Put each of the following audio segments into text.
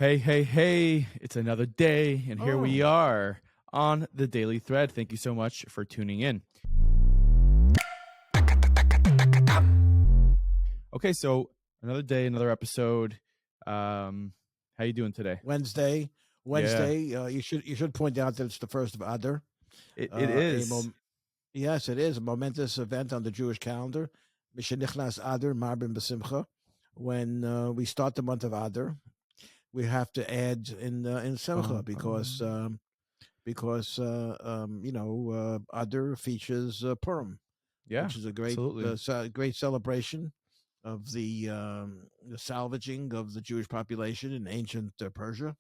Hey, hey, hey, it's another day, and here we Oh, are on the Daily Thread. Thank you so much for tuning in. Okay, so another day, another episode. How you doing today? Wednesday. Yeah, Wednesday. You should point out that it's the first of Adar. it Uh, a is. mom- yes, it is a momentous event on the Jewish calendar. Mishenichnas Adar Marbin B'Simcha. When we start the month of Adar, we have to add in Simcha Bum, because bum. Adar features Purim, Yeah, which is a absolutely. great celebration of the salvaging of the Jewish population in ancient Persia.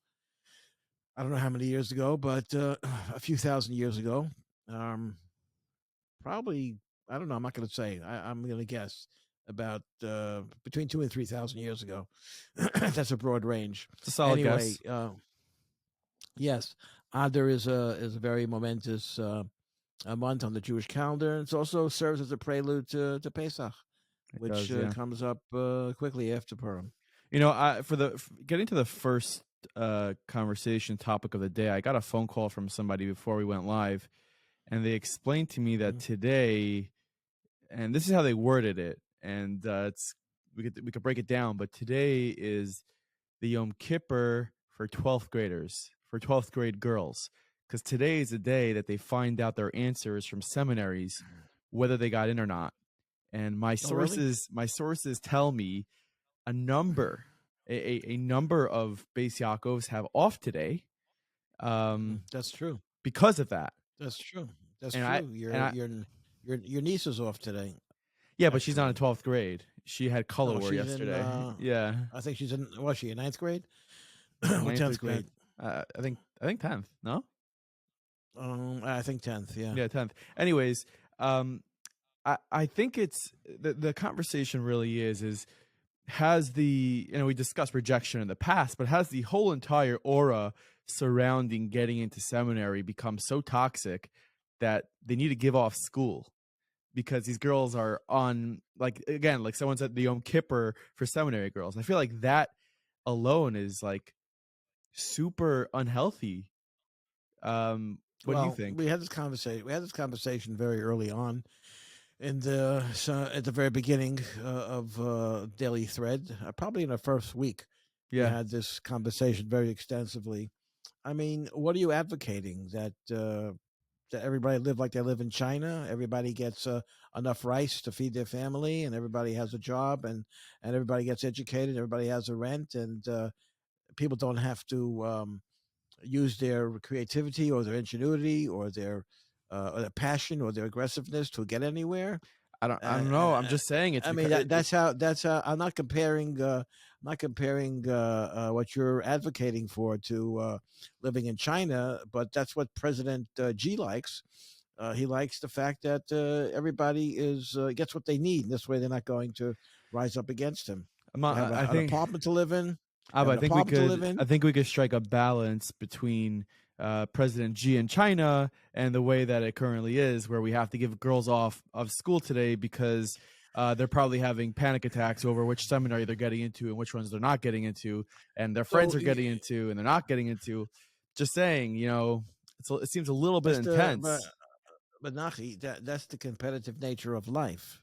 I don't know how many years ago, but a few thousand years ago. Um, Probably, I don't know. I'm not going to say. I'm going to guess about between 2 and 3 thousand years ago. That's a broad range. It's a solid Anyway, guess. yes, Adar is a very momentous a month on the Jewish calendar. It also serves as a prelude to Pesach, It which does, yeah. comes up quickly after Purim. Getting to the first conversation topic of the day, I got a phone call from somebody before we went live, and they explained to me that Mhm. today, and this is how they worded it, and it's we could break it down. But today is the Yom Kippur for 12th graders, for 12th grade girls, because today is the day that they find out their answers from seminaries, whether they got in or not. And Oh, really? my sources tell me a number, a number of Beis Yaakovs have off today, um, That's true. because of that. That's true. That's And I true. and Your I your your niece is off today. Yeah, but she's not in Actually, 12th grade. She had color no, war she's in. yesterday. Yeah, I think she's in. Was she in ninth grade or ninth or tenth 10th. grade? I think 10th. No, I think tenth. Yeah. yeah, 10th. Anyways, um, I think it's the conversation really is has we discussed rejection in the past, but has the whole entire aura surrounding getting into seminary become so toxic that they need to give off school because these girls are on, like, again, like someone said, the Yom Kippur for seminary girls. I feel like that alone is like super unhealthy. What do you Well, think? we had this conversation. We had this conversation very early on at the very beginning of Daily Thread. Probably in the first week, we Yeah. had this conversation very extensively. I mean, what are you advocating? That everybody live like they live in China. Everybody gets enough rice to feed their family, and everybody has a job, and everybody gets educated. Everybody has a rent, and people don't have to use their creativity or their ingenuity or their passion or their aggressiveness to get anywhere. I don't I, know. I'm just saying it's I mean because that's how I'm not comparing what you're advocating for to living in China, but that's what President Xi likes. He likes the fact that everybody is gets what they need. This way, they're not going to rise up against him. You have I an think apartment to live in. You have I an think we apartment to could live in. strike a balance between President Xi in China and the way that it currently is, where we have to give girls off of school today because they're probably having panic attacks over which seminary they're getting into and which ones they're not getting into, and their friends So are getting into and they're not getting into. Just saying, it seems a little bit that's the intense. but Nachi, that's the competitive nature of life.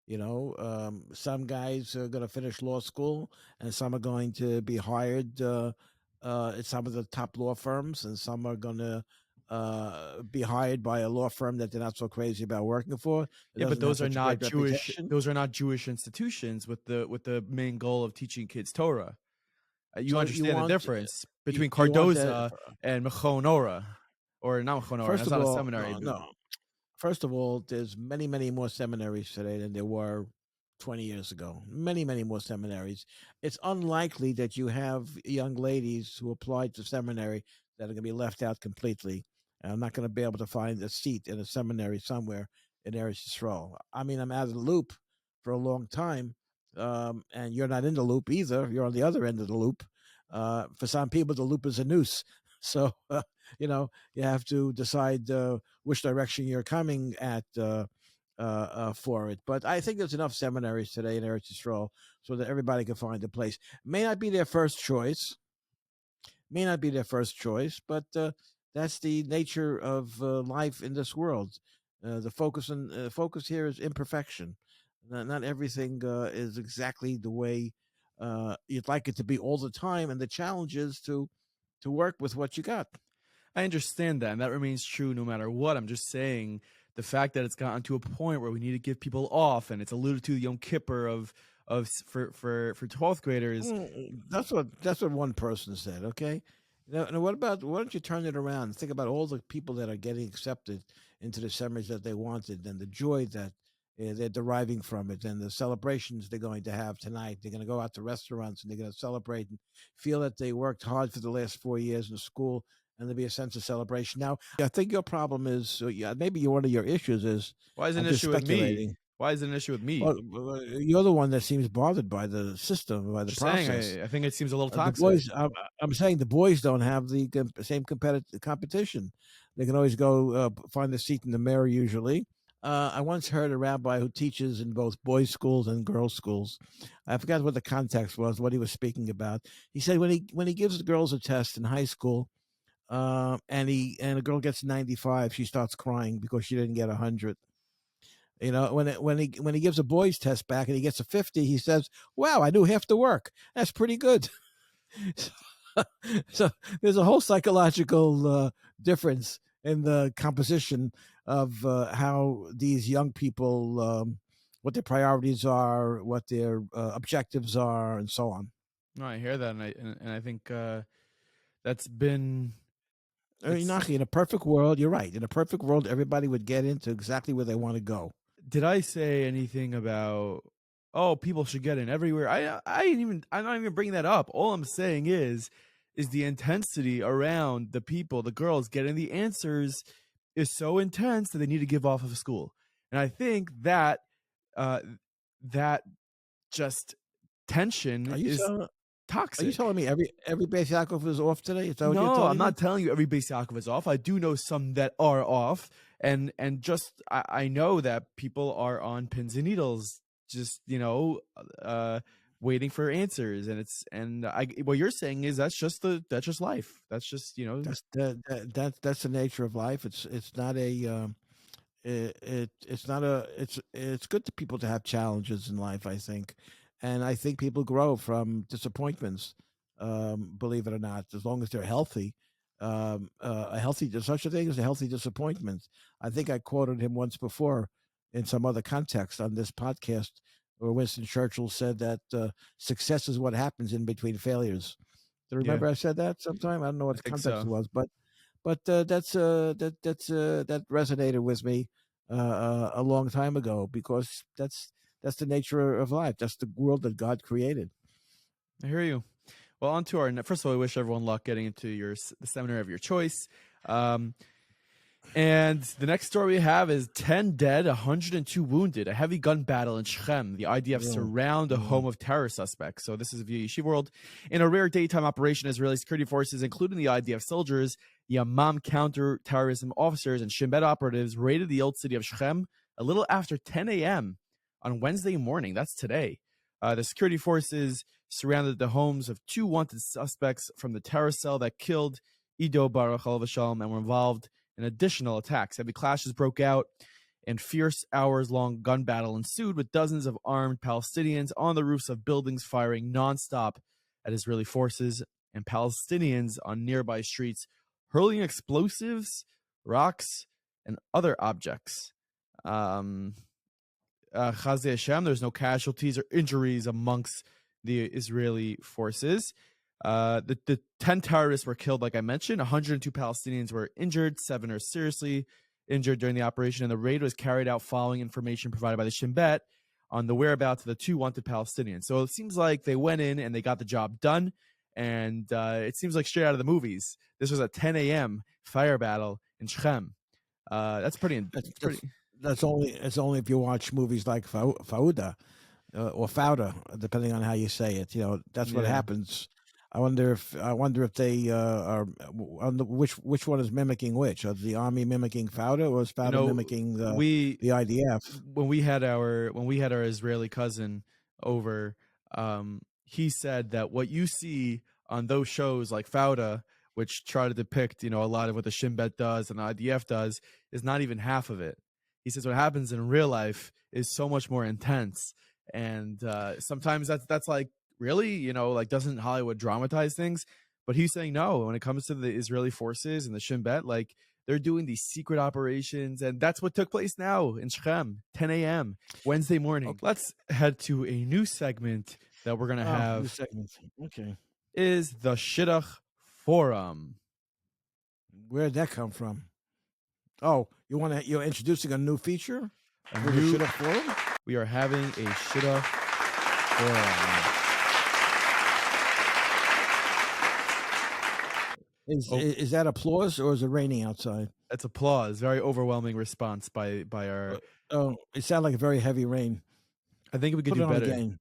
Some guys are going to finish law school, and some are going to be hired at some of the top law firms, and some are going to be hired by a law firm that they're not so crazy about working for. It Yeah, but doesn't have such a great reputation. Those are not Jewish institutions with the main goal of teaching kids Torah. You So you understand the want difference you, between you want that Cardoza and Mechonora, or not Mechonora. first That's of not a all. seminary, No, but no. First of all, there's many, many more seminaries today than there were 20 years ago. Many, many more seminaries. It's unlikely that you have young ladies who applied to seminary that are going to be left out completely. And I'm not going to be able to find a seat in a seminary somewhere in Eretz Yisrael. I mean, I'm out of the loop for a long time, and you're not in the loop either. You're on the other end of the loop. For some people, the loop is a noose. So, you have to decide which direction you're coming at for it. But I think there's enough seminaries today in Eretz Yisrael so that everybody can find a place. May not be their first choice, May not be their first choice, but that's the nature of life in this world. The focus here is imperfection. Not everything is exactly the way you'd like it to be all the time, and the challenge is to work with what you got. I understand that, and that remains true no matter what. I'm just saying the fact that it's gotten to a point where we need to give people off, and it's alluded to the Yom Kippur for 12th graders. That's what one person said. Okay, now what about, why don't you turn it around and think about all the people that are getting accepted into the seminaries that they wanted, and the joy that they're deriving from it, and the celebrations they're going to have tonight. They're going to go out to restaurants and they're going to celebrate and feel that they worked hard for the last 4 years in school, and there'll be a sense of celebration. Now, I think your problem is, yeah, maybe one of your issues is, Why is it I'm an just issue with me? speculating. Why is it an issue with me? Well, you're the one that seems bothered by the system, by the Just saying, process. I think it seems a little The toxic. boys, I'm saying the boys don't have the same competitive competition. They can always go find a seat in the mirror. Usually, I once heard a rabbi who teaches in both boys' schools and girls' schools. I forgot what the context was, what he was speaking about. He said when he gives the girls a test in high school, and a girl gets 95, she starts crying because she didn't get 100. When he gives a boys test back and he gets a 50, he says, "Wow, I do half the work. That's pretty good." So there's a whole psychological difference in the composition of how these young people, what their priorities are, what their objectives are, and so on. No, I hear that, and I think that's been it's. Naki, in a perfect world, you're right. In a perfect world, everybody would get into exactly where they want to go. Did I say anything about oh people should get in everywhere? I didn't even I'm not even bringing that up. All I'm saying is the intensity around the people, the girls getting the answers is so intense that they need to give off of school, and I think that uh, that just tension Are you is telling Are you toxic. telling me every base Yaakov is off today? Is that what you're No, I'm telling me? not telling you every base Yaakov is off. I do know some that are off, and just I know that people are on pins and needles, just waiting for answers, and I what you're saying is that's just life. That's just That's the nature of life. It's not a it's not a it's good to people to have challenges in life, I think, and I think people grow from disappointments. Believe it or not, as long as they're healthy, there's such a thing as a healthy disappointment. I think I quoted him once before in some other context on this podcast, where Winston Churchill said that success is what happens in between failures. Do you yeah. remember I said that sometime? I don't know what I the think context so. was, but that resonated with me a long time ago, because that's the nature of life. That's the world that God created. I hear you. Well, on to our first of all, we wish everyone luck getting into the seminary of your choice. And the next story we have is 10 dead, 102 wounded. A heavy gun battle in Shechem. The IDF Yeah. surround a Yeah. home of terror suspects. So this is via Yeshiva World. In a rare daytime operation, Israeli security forces, including the IDF soldiers, Yamam counter-terrorism officers, and Shin Bet operatives raided the old city of Shechem a little after 10 a.m. on Wednesday morning. That's today. The security forces surrounded the homes of two wanted suspects from the terror cell that killed Ido Baruch al-Vashalom and were involved and additional attacks. Heavy clashes broke out, and fierce hours-long gun battle ensued with dozens of armed Palestinians on the roofs of buildings firing nonstop at Israeli forces and Palestinians on nearby streets hurling explosives, rocks, and other objects. Um, Chazé Hashem, there's no casualties or injuries amongst the Israeli forces. The 10 terrorists were killed, like I mentioned. 102 Palestinians were injured. 7 are seriously injured during the operation. And the raid was carried out following information provided by the Shin Bet on the whereabouts of the 2 wanted Palestinians. So it seems like they went in and they got the job done. And it seems like straight out of the movies. This was a 10 a.m. fire battle in Shechem. That's pretty. That's It's that's pretty. that's only it's only if you watch movies like Fauda or Fauda, depending on how you say it. That's what Yeah. happens. I wonder if they are on which one is mimicking which. Is the army mimicking Fauda, or is You Fauda know, mimicking we the IDF? when we had our Israeli cousin over, he said that what you see on those shows like Fauda, which try to depict, a lot of what the Shin Bet does and IDF does, is not even half of it. He says what happens in real life is so much more intense, and sometimes that's like, really, like, doesn't Hollywood dramatize things? But he's saying no. When it comes to the Israeli forces and the Shin Bet, like, they're doing these secret operations, and that's what took place now in Shechem, 10 a.m. Wednesday morning. Okay. Let's head to a new segment that we're gonna New have. segment. Okay. Is the Shidduch Forum. Where'd that come from? Oh, you're introducing a new feature? A With new- the Shidduch Forum? We are having a Shidduch Forum. Is that applause or is it raining outside? That's applause. Very overwhelming response by our. Oh, it sounded like a very heavy rain. I think we could Put do it on better. again.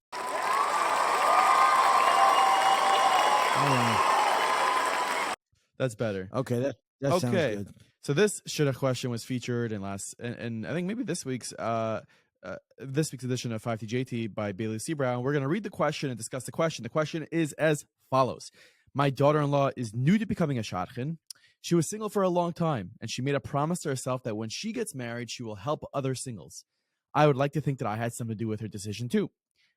Oh, That's better. okay, that sounds good. So this Shidduch question was featured in and I think maybe this week's edition of 5TJT by Bailey C. Brown. We're going to read the question and discuss the question. The question is as follows. My daughter-in-law is new to becoming a shadchan. She was single for a long time, and she made a promise to herself that when she gets married, she will help other singles. I would like to think that I had something to do with her decision too.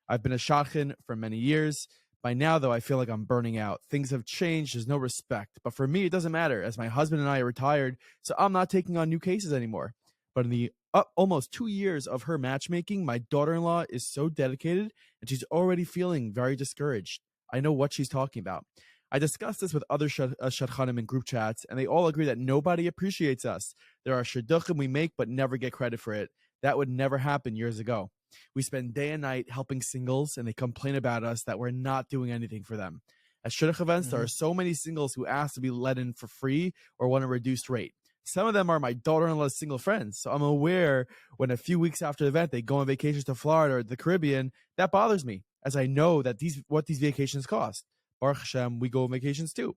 I've been a shadchan for many years. By now, though, I feel like I'm burning out. Things have changed. There's no respect. But for me, it doesn't matter, as my husband and I are retired, so I'm not taking on new cases anymore. But in the almost 2 years of her matchmaking, my daughter-in-law is so dedicated, and she's already feeling very discouraged. I know what she's talking about. I discussed this with other Shadchanim in group chats, and they all agree that nobody appreciates us. There are shidduchim we make, but never get credit for it. That would never happen years ago. We spend day and night helping singles, and they complain about us that we're not doing anything for them. At shidduch events, there are so many singles who ask to be let in for free or want a reduced rate. Some of them are my daughter-in-law's single friends, so I'm aware when a few weeks after the event they go on vacations to Florida or the Caribbean. That bothers me, as I know that what these vacations cost. Baruch Hashem, we go on vacations too.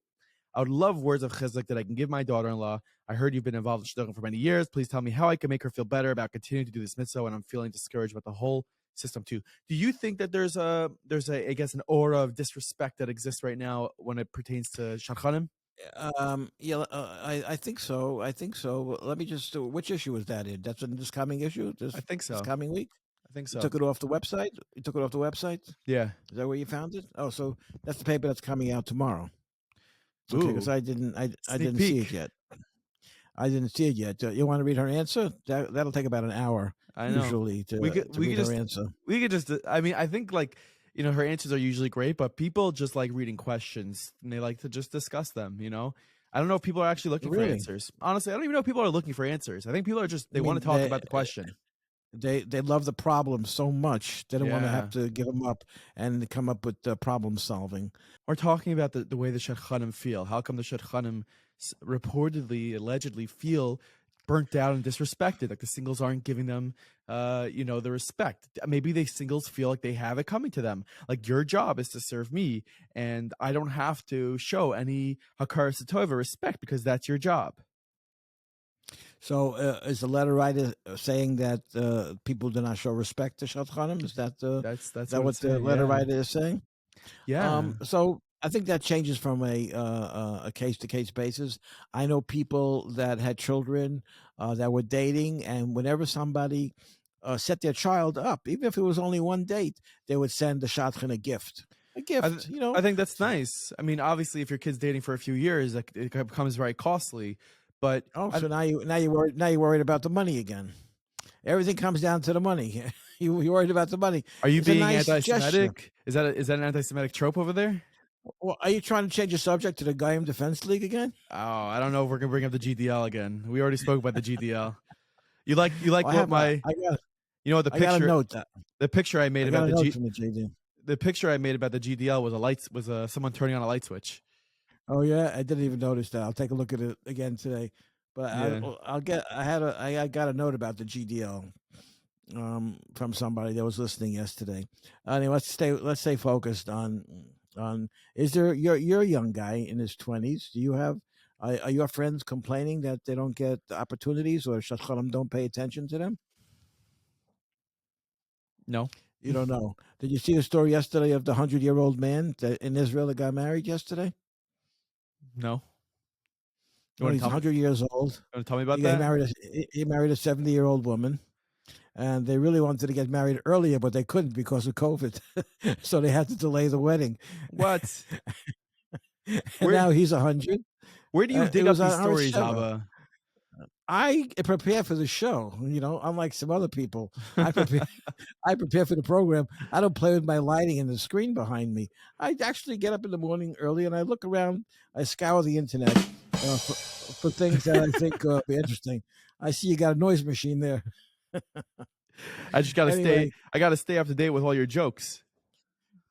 I would love words of chizuk that I can give my daughter-in-law. I heard you've been involved in shidduchim for many years. Please tell me how I can make her feel better about continuing to do this mitzvah when I'm feeling discouraged about the whole system too. Do you think that there's a I guess an aura of disrespect that exists right now when it pertains to shadchanim? Yeah, I think so. I think so. Let me just. Which issue is that in? That's in this coming issue. I think so. This coming week. I think You so. took it off the website. You took it off the website. Yeah. Is that where you found it? Oh, so that's the paper that's coming out tomorrow. Ooh. Okay, because I didn't Sneak see peek. it yet. I didn't see it yet. You want to read her answer? That'll take about an hour. I know. Usually to We could read just her answer. We could just. I mean, I think like her answers are usually great, but people just like reading questions and they like to just discuss them. I don't know if people are actually looking for Really? answers. Honestly, I don't even know if people are looking for answers. I think people are just they I want mean, to talk about the question. They love the problem so much they don't want to Yeah. have to give them up and come up with problem solving. We're talking about the way the Shadchanim feel. How come the Shadchanim reportedly, allegedly feel burnt out and disrespected? Like the singles aren't giving them, the respect. Maybe the singles feel like they have it coming to them. Like your job is to serve me, and I don't have to show any hakar satova respect because that's your job. So is the letter writer saying that people do not show respect to Shadchanim? Is that That's is that what it's the saying, letter yeah. writer is saying? Yeah. So I think that changes from a case to case basis. I know people that had children that were dating, and whenever somebody set their child up, even if it was only one date, they would send the shadchan a gift. A gift, I think that's nice. I mean, obviously, if your kid's dating for a few years, it becomes very costly. But so now you're worried about the money again. Everything comes down to the money. You're worried about the money. Are you It's a being nice anti-Semitic? Is that an anti-Semitic trope over there? Well, are you trying to change the subject to the Goyim Defense League again? Oh, I don't know if we're gonna bring up the GDL again. We already spoke about the GDL. You like what my the I got a picture note that the picture I made I got about a the note from the JD. the picture I made about the GDL was someone turning on a light switch. Oh yeah, I didn't even notice that. I'll take a look at it again today. But Yeah. I got a note about the GDL from somebody that was listening yesterday. Anyway, let's stay focused on is there you're a young guy in his 20s. Do you have are your friends complaining that they don't get the opportunities or Shadchanim don't pay attention to them? No. You don't know. Did you see the story yesterday of the 100-year-old man that in Israel that got married yesterday? No. You Well, want to he's tell me? 100 years old. You want to tell me about that? He married a 70-year-old woman, and they really wanted to get married earlier, but they couldn't because of COVID. So they had to delay the wedding. What? And Where now he's 100. where do you It dig up was on these Arutz stories, Sheva. Abba? I prepare for the show, unlike some other people. I prepare I prepare for the program. I don't play with my lighting and the screen behind me. I actually get up in the morning early and I look around. I scour the internet for things that I think be interesting. I see you got a noise machine there. I just gotta stay. Anyway, I gotta stay up to date with all your jokes.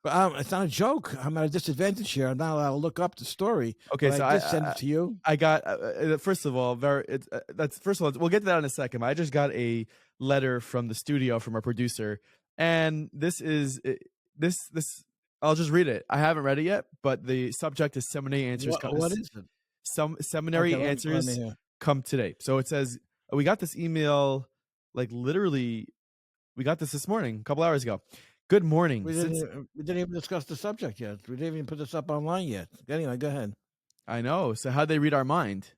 but it's not a joke. I'm at a disadvantage here. I'm not allowed to look up the story, Okay, but so I did send it to you. I got first of all, that's first of all. We'll get to that in a second. But I just got a letter from the studio from our producer, and this. I'll just read it. I haven't read it yet, but the subject is seminary answers. What is it? Some Okay, seminary let me answers hear. come today. So it says we got this email, like literally, we got this morning, a couple hours ago. Good morning. We didn't even discuss the subject yet. We didn't even put this up online yet. Anyway, go ahead. I know. So how'd they read our mind?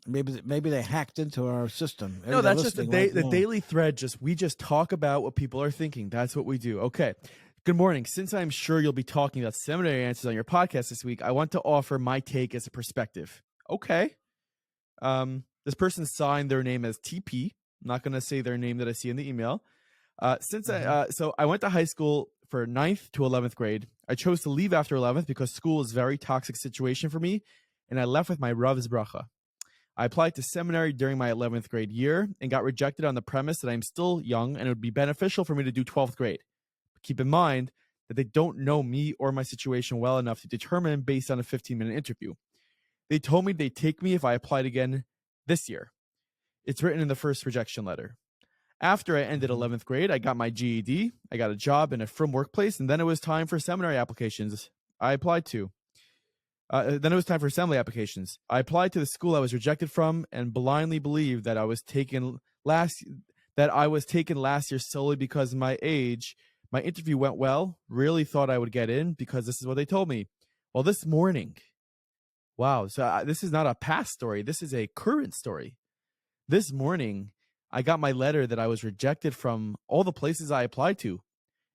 Maybe they hacked into our system. No, They're that's just listening right the now. daily thread. We just talk about what people are thinking. That's what we do. Okay. Good morning. Since I'm sure you'll be talking about seminary answers on your podcast this week, I want to offer my take as a perspective. Okay. This person signed their name as TP. I'm not going to say their name that I see in the email. So I went to high school for 9th to 11th grade. I chose to leave after 11th because school is a very toxic situation for me, and I left with my Rav's bracha. I applied to seminary during my 11th grade year and got rejected on the premise that I'm still young and it would be beneficial for me to do 12th grade. But keep in mind that they don't know me or my situation well enough to determine based on a 15-minute interview. They told me they'd take me if I applied again this year. It's written in the first rejection letter. After I ended 11th grade, I got my GED, I got a job in a firm workplace, and then it was time for seminary applications I applied to. Then it was time for assembly applications. I applied to the school I was rejected from and blindly believed that I was taken last year solely because of my age. My interview went well, really thought I would get in because this is what they told me. Well, this morning, wow, so this is not a past story. This is a current story. This morning, I got my letter that I was rejected from all the places I applied to,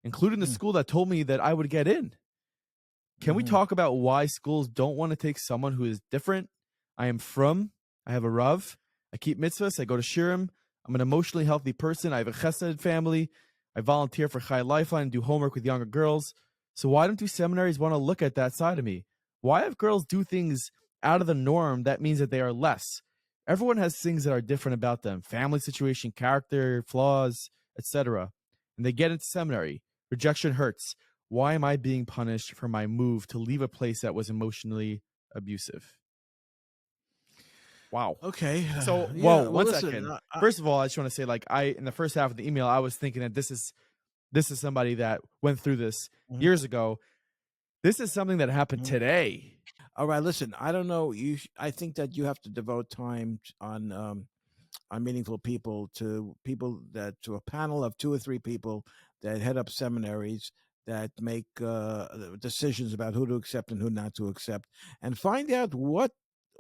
including the school that told me that I would get in. Can we talk about why schools don't want to take someone who is different? I have a Rav, I keep mitzvahs, I go to Shirim, I'm an emotionally healthy person, I have a chesed family, I volunteer for Chai Lifeline and do homework with younger girls. So why don't seminaries want to look at that side of me? Why have girls do things out of the norm that means that they are less? Everyone has things that are different about them, family situation, character, flaws, etc. And they get into seminary. Rejection hurts. Why am I being punished for my move to leave a place that was emotionally abusive? Wow. Okay. So, Yeah, one listen, second. First of all, I just want to say, in the first half of the email, I was thinking that this is somebody that went through this years ago. This is something that happened today. All right, listen. I don't know. I think that you have to devote time on meaningful people to a panel of 2 or 3 people that head up seminaries that make decisions about who to accept and who not to accept, and find out what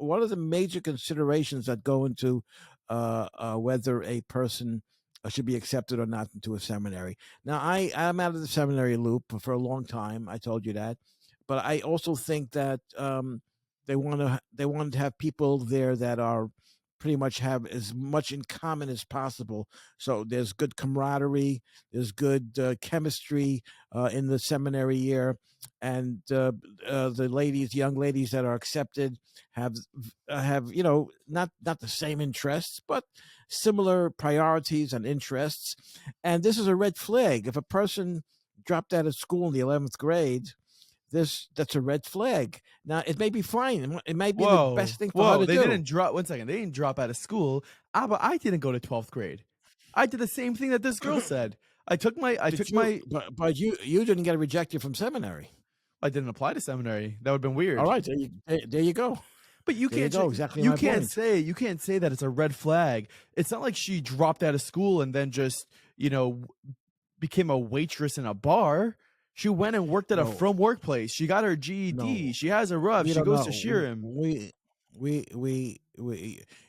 are the major considerations that go into whether a person should be accepted or not into a seminary. Now, I'm out of the seminary loop for a long time. I told you that, but I also think that they want to have people there that are pretty much have as much in common as possible. So there's good camaraderie, there's good chemistry in the seminary year, and the young ladies that are accepted have not the same interests, but similar priorities and interests. And this is a red flag. If a person dropped out of school in the 11th grade, that's a red flag. Now, it may be fine. It might be the best thing for her to they do. didn't drop. One second, they didn't drop out of school. But I didn't go to 12th grade. I did the same thing that this girl said. But you didn't get rejected from seminary. I didn't apply to seminary. That would have been weird. All right, there you go. But you can't say that it's a red flag. It's not like she dropped out of school and then just became a waitress in a bar. She went and worked at a No, from workplace. She got her GED. no, She has a RUF. we She don't goes to know. Shechem. We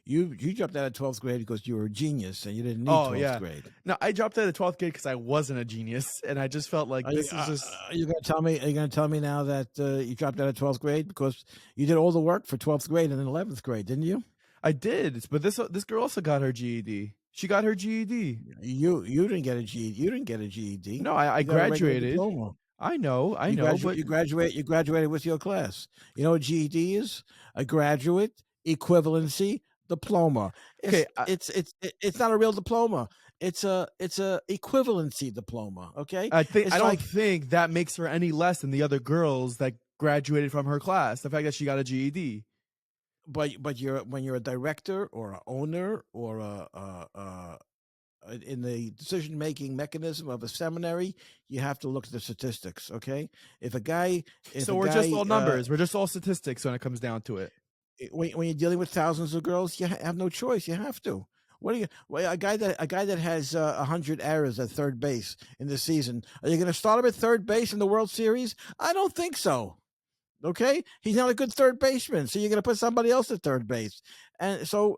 you dropped out of 12th grade because you were a genius and you didn't need Oh 12th yeah. grade. No, I dropped out of 12th grade because I wasn't a genius, and I just felt like this is just. Are you going to tell me? Are you going to tell me now that you dropped out of 12th grade because you did all the work for 12th grade and then 11th grade, didn't you? I did, but this girl also got her GED. She got her GED. You didn't get a GED. You didn't get a GED. No, I You got a regular graduated. diploma. I know, but You graduated with your class. You know what GED is? A graduate equivalency diploma. okay. It's not a real diploma. It's a equivalency diploma. Okay, I it's don't like think that makes her any less than the other girls that graduated from her class. The fact that she got a GED. but you're when you're a director or a owner or a in the decision making mechanism of a seminary, you have to look at the statistics. Okay, if a guy if So a we're just guy all numbers. We're just all statistics when it comes down to it. when you're dealing with thousands of girls, you have no choice. You have to. What are you? Well, a guy that has 100 errors at third base in the season, are you going to start him at third base in the World Series? I don't think so. Okay, he's not a good third baseman, so you're going to put somebody else at third base, and so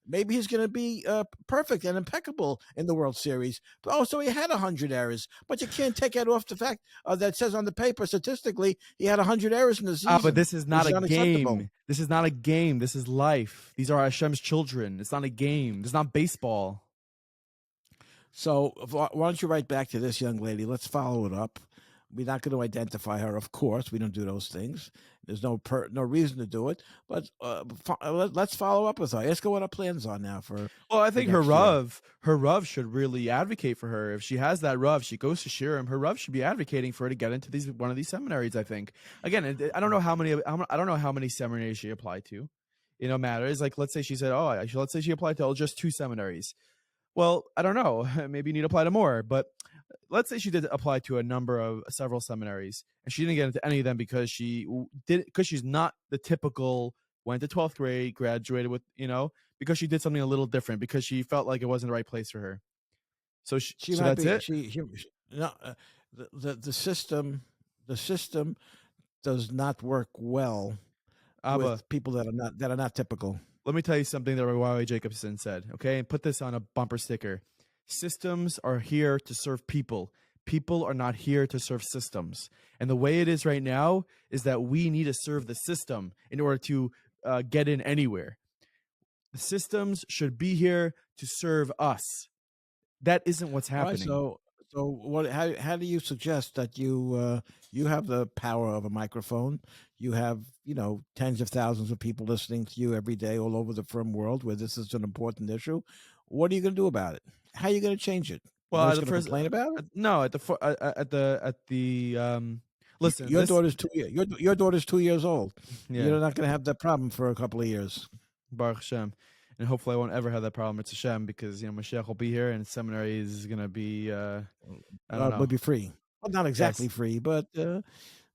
maybe he's going to be perfect and impeccable in the World Series. But also, he had 100 errors, but you can't take that off the fact that says on the paper statistically he had 100 errors in the But season, this is which not is a unacceptable. game. This is not a game. This is life. These are Hashem's children. It's not a game. It's not baseball. So why don't you write back to this young lady? Let's follow it up. We're not going to identify her, of course. We don't do those things. There's no reason to do it. But let's follow up with her. Ask her what her plans are now Well, I for think next year. Her Rav should really advocate for her. If she has that Rav, she goes to Shirim. Her Rav should be advocating for her to get into one of these seminaries. I think. Again, I don't know how many. I don't know how many seminaries she applied to. You know, matters. Like, let's say she said, "Oh, let's say she applied to just 2 seminaries." Well, I don't know. Maybe you need to apply to more. But let's say she did apply to several seminaries, and she didn't get into any of them because she's not the typical went to 12th grade, graduated with, because she did something a little different, because she felt like it wasn't the right place for her. So She so might that's be. it. She no. The system does not work well Abba, with people that are not typical. let me tell you something that Rabbi Jacobson said, okay? And put this on a bumper sticker. Systems are here to serve people. People are not here to serve systems. And the way it is right now is that we need to serve the system in order to get in anywhere. The systems should be here to serve us. That isn't what's All right. happening. So what? How do you suggest that you have the power of a microphone? You have tens of thousands of people listening to you every day all over the firm world where this is an important issue. What are you going to do about it? How are you going to change it? You're Well, just going to complain about it? no, at the listen, Your this daughter's your daughter's 2 years old. yeah, You're not going to have that problem for a couple of years. Baruch Hashem. And hopefully I won't ever have that problem. It's Hashem, because Mashiach will be here and seminary is gonna be I don't Would know. be free. Well, not exactly Yes. free, but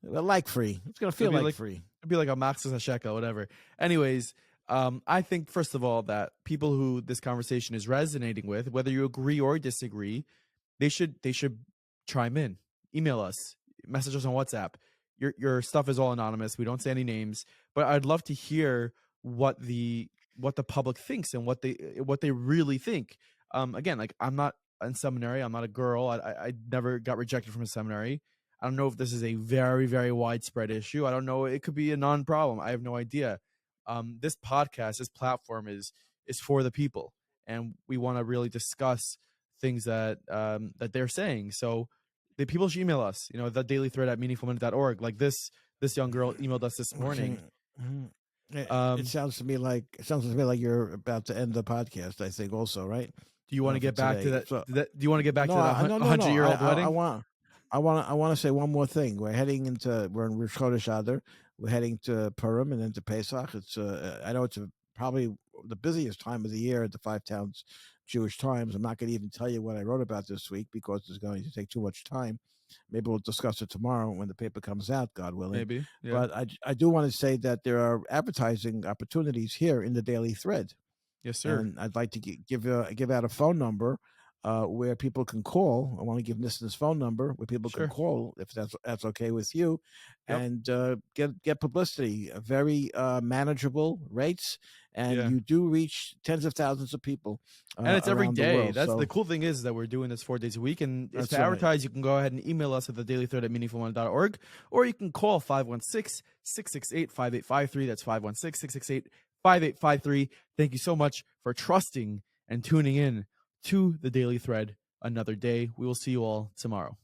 like free. It's going to feel like free. It'd be like a Maxis Hasheka, whatever. Anyways, I think first of all that people who this conversation is resonating with, whether you agree or disagree, they should chime in, email us, message us on WhatsApp. Your stuff is all anonymous. We don't say any names, but I'd love to hear what the public thinks and what they really think. Again, like, I'm not in seminary. I'm not a girl. I never got rejected from a seminary. I don't know if this is a very, very widespread issue. I don't know. It could be a non-problem. I have no idea. This podcast, this platform is for the people, and we want to really discuss things that they're saying. So the people should email us. The daily thread at meaningfulminute.org. Like this young girl emailed us this Okay. morning. Mhm. It Um, sounds to me like you're about to end the podcast. I think also, right? do you want to For get back to today. that? So Do you want to get back to that no. 100-year-old wedding? I want to say one more thing. We're in Rosh Chodesh Adar. We're heading to Purim and then to Pesach. It's I know it's probably the busiest time of the year at the Five Towns Jewish Times. I'm not going to even tell you what I wrote about this week because it's going to take too much time. Maybe we'll discuss it tomorrow when the paper comes out, God willing. Maybe. Yeah. But I do want to say that there are advertising opportunities here in the Daily Thread, Yes, sir. and I'd like to give out a phone number where people can call. I want to give listeners' phone number where people can Sure. call if that's okay with you, Yep. and get publicity. Very manageable rates, and Yeah. you do reach tens of thousands of people And it's every around the day. world. That's the So cool thing is that we're doing this 4 days a week. And if that's to right. advertise, you can go ahead and email us at the dailythread at meaningfulone.org, or you can call 516-668-5853. That's 516-668-5853. Thank you so much for trusting and tuning in to the Daily Thread another day. We will see you all tomorrow.